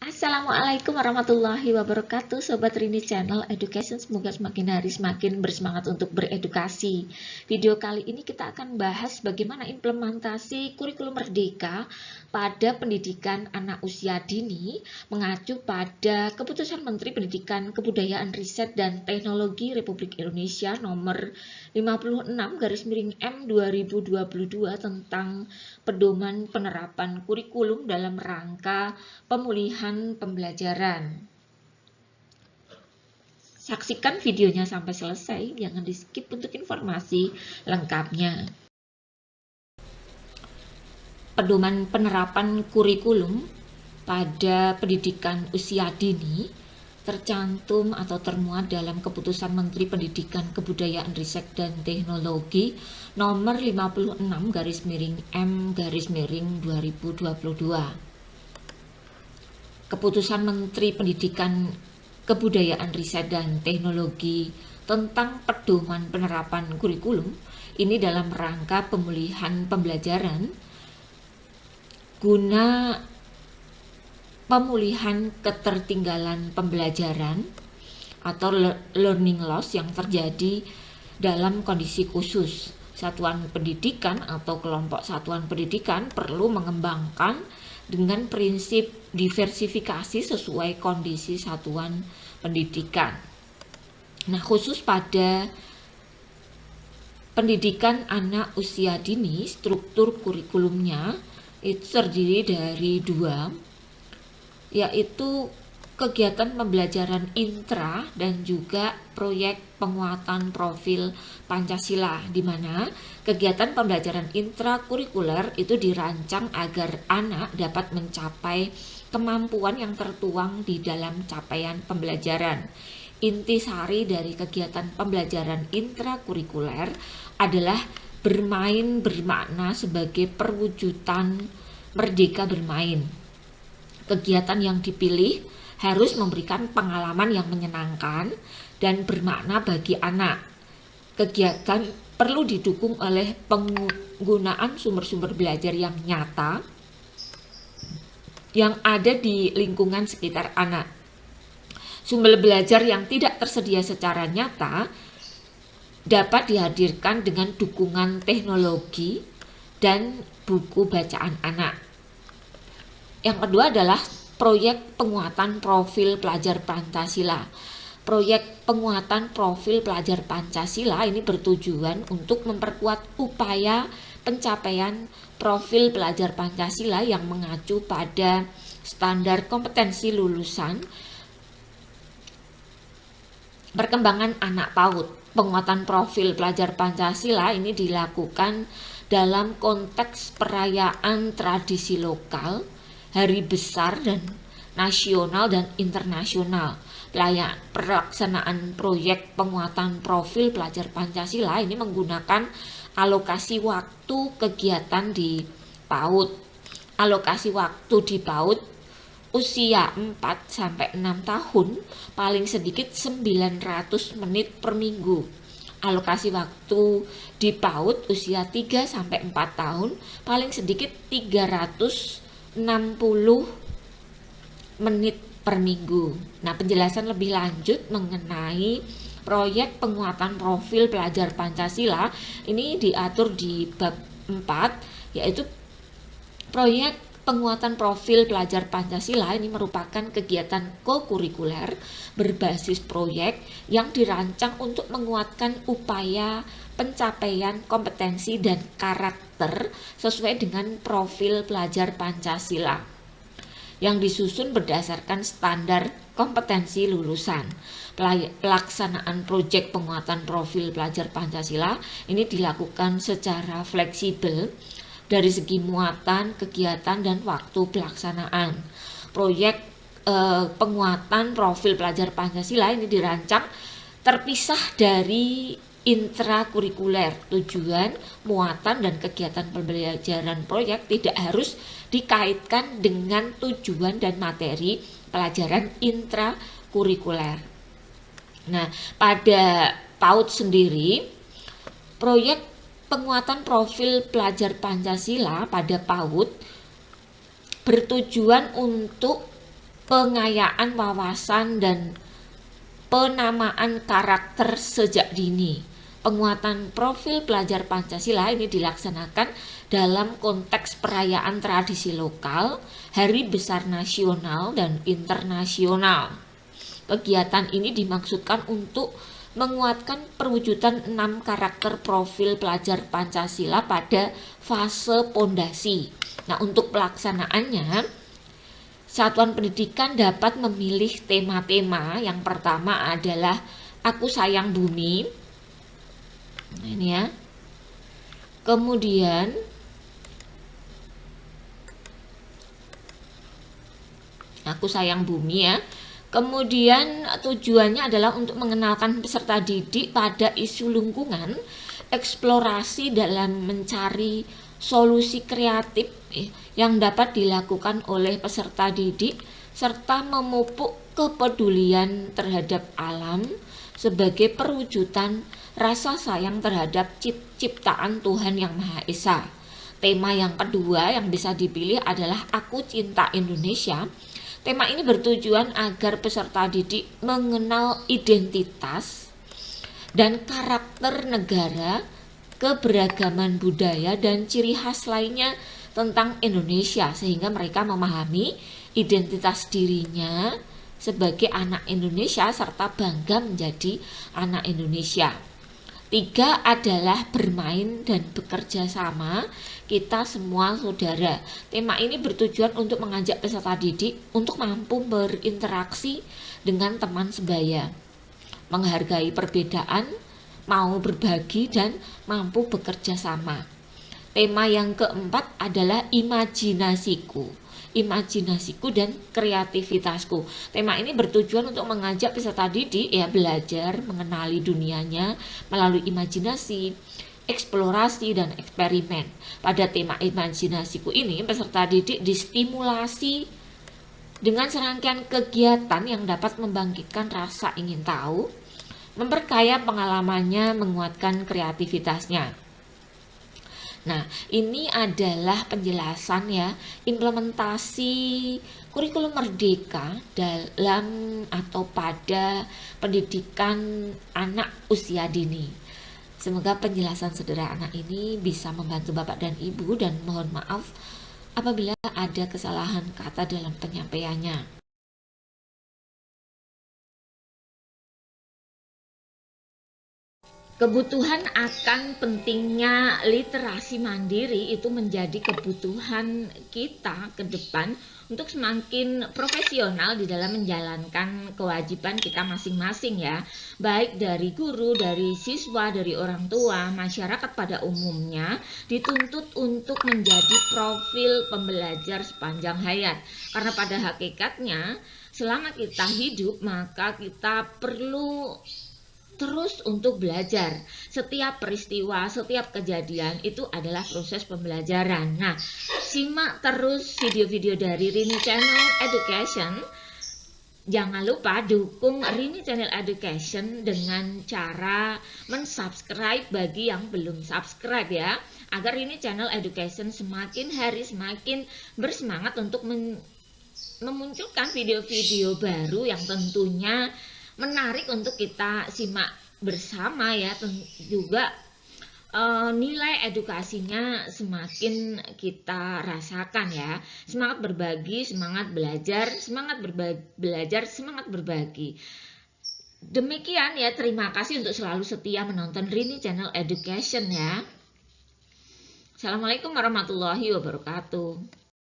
Assalamualaikum warahmatullahi wabarakatuh, Sobat Rini Channel Education. Semoga semakin hari semakin bersemangat untuk beredukasi. Video kali ini kita akan bahas bagaimana implementasi kurikulum merdeka pada pendidikan anak usia dini mengacu pada Keputusan Menteri Pendidikan, Kebudayaan, Riset, dan Teknologi Republik Indonesia nomor 56/M 2022 tentang pedoman penerapan kurikulum dalam rangka pemulihan pembelajaran. Saksikan videonya sampai selesai, jangan di skip untuk informasi lengkapnya. Pedoman penerapan kurikulum pada pendidikan usia dini tercantum atau termuat dalam Keputusan Menteri Pendidikan, Kebudayaan, Riset, dan Teknologi nomor 56/M 2022. Keputusan Menteri Pendidikan, Kebudayaan, Riset, dan Teknologi tentang pedoman penerapan kurikulum ini dalam rangka pemulihan pembelajaran guna pemulihan ketertinggalan pembelajaran atau learning loss yang terjadi dalam kondisi khusus. Satuan pendidikan atau kelompok satuan pendidikan perlu mengembangkan dengan prinsip diversifikasi sesuai kondisi satuan pendidikan. Nah, khusus pada pendidikan anak usia dini, struktur kurikulumnya itu terdiri dari dua, yaitu kegiatan pembelajaran intra dan juga proyek penguatan profil Pancasila, di mana kegiatan pembelajaran intrakurikuler itu dirancang agar anak dapat mencapai kemampuan yang tertuang di dalam capaian pembelajaran. Intisari dari kegiatan pembelajaran intrakurikuler adalah bermain bermakna sebagai perwujudan merdeka bermain. Kegiatan yang dipilih harus memberikan pengalaman yang menyenangkan dan bermakna bagi anak. Kegiatan perlu didukung oleh penggunaan sumber-sumber belajar yang nyata yang ada di lingkungan sekitar anak. Sumber belajar yang tidak tersedia secara nyata dapat dihadirkan dengan dukungan teknologi dan buku bacaan anak. Yang kedua adalah proyek penguatan profil pelajar Pancasila. Proyek penguatan profil pelajar Pancasila ini bertujuan untuk memperkuat upaya pencapaian profil pelajar Pancasila yang mengacu pada standar kompetensi lulusan perkembangan anak PAUD. Penguatan profil pelajar Pancasila ini dilakukan dalam konteks perayaan tradisi lokal, hari besar dan nasional dan internasional. Pelaksanaan proyek penguatan profil pelajar Pancasila ini menggunakan alokasi waktu kegiatan di PAUD. Alokasi waktu di PAUD usia 4-6 tahun paling sedikit 900 menit per minggu. Alokasi waktu di PAUD usia 3-4 tahun paling sedikit 360 menit per minggu. Nah, penjelasan lebih lanjut mengenai proyek penguatan profil pelajar Pancasila ini diatur di bab 4, yaitu proyek penguatan profil pelajar Pancasila ini merupakan kegiatan kokurikuler berbasis proyek yang dirancang untuk menguatkan upaya pencapaian kompetensi dan karakter sesuai dengan profil pelajar Pancasila yang disusun berdasarkan standar kompetensi lulusan. Pelaksanaan proyek penguatan profil pelajar Pancasila ini dilakukan secara fleksibel dari segi muatan, kegiatan, dan waktu pelaksanaan. Proyek penguatan profil pelajar Pancasila ini dirancang terpisah dari intrakurikuler. Tujuan, muatan, dan kegiatan pembelajaran proyek tidak harus dikaitkan dengan tujuan dan materi pelajaran intrakurikuler. Nah, pada PAUD sendiri, proyek penguatan profil pelajar Pancasila pada PAUD bertujuan untuk pengayaan wawasan dan penamaan karakter sejak dini. Penguatan profil pelajar Pancasila ini dilaksanakan dalam konteks perayaan tradisi lokal, hari besar nasional dan internasional. Kegiatan ini dimaksudkan untuk menguatkan perwujudan 6 karakter profil pelajar Pancasila pada fase pondasi. Nah, untuk pelaksanaannya, satuan pendidikan dapat memilih tema-tema. Yang pertama adalah Aku Sayang Bumi. Nah, ini ya. Kemudian Aku Sayang Bumi ya. Kemudian tujuannya adalah untuk mengenalkan peserta didik pada isu lingkungan, eksplorasi dalam mencari solusi kreatif yang dapat dilakukan oleh peserta didik, serta memupuk kepedulian terhadap alam sebagai perwujudan rasa sayang terhadap ciptaan Tuhan Yang Maha Esa. Tema yang kedua yang bisa dipilih adalah Aku Cinta Indonesia. Tema ini bertujuan agar peserta didik mengenal identitas dan karakter negara, keberagaman budaya, dan ciri khas lainnya tentang Indonesia, sehingga mereka memahami identitas dirinya sebagai anak Indonesia serta bangga menjadi anak Indonesia. 3 adalah bermain dan bekerja sama, kita semua saudara. Tema ini bertujuan untuk mengajak peserta didik untuk mampu berinteraksi dengan teman sebaya, menghargai perbedaan, mau berbagi, dan mampu bekerja sama. Tema yang keempat adalah imajinasiku dan kreativitasku. Tema ini bertujuan untuk mengajak peserta didik belajar mengenali dunianya melalui imajinasi, eksplorasi, dan eksperimen. Pada tema imajinasiku ini, peserta didik distimulasi dengan serangkaian kegiatan yang dapat membangkitkan rasa ingin tahu, memperkaya pengalamannya, menguatkan kreativitasnya. Nah, ini adalah penjelasan ya, implementasi kurikulum merdeka dalam atau pada pendidikan anak usia dini. Semoga penjelasan sederhana ini bisa membantu Bapak dan Ibu, dan mohon maaf apabila ada kesalahan kata dalam penyampaiannya. Kebutuhan akan pentingnya literasi mandiri itu menjadi kebutuhan kita ke depan untuk semakin profesional di dalam menjalankan kewajiban kita masing-masing ya, baik dari guru, dari siswa, dari orang tua, masyarakat pada umumnya dituntut untuk menjadi profil pembelajar sepanjang hayat. Karena pada hakikatnya selama kita hidup maka kita perlu terus untuk belajar. Setiap peristiwa, setiap kejadian itu adalah proses pembelajaran. Nah, simak terus video-video dari Rini Channel Education. Jangan lupa dukung Rini Channel Education dengan cara mensubscribe bagi yang belum subscribe ya, agar Rini Channel Education semakin hari semakin bersemangat untuk memunculkan video-video baru yang tentunya menarik untuk kita simak bersama ya. Juga nilai edukasinya semakin kita rasakan ya. Semangat berbagi, semangat belajar, semangat berbagi. Demikian ya, terima kasih untuk selalu setia menonton Rini Channel Education ya. Assalamualaikum warahmatullahi wabarakatuh.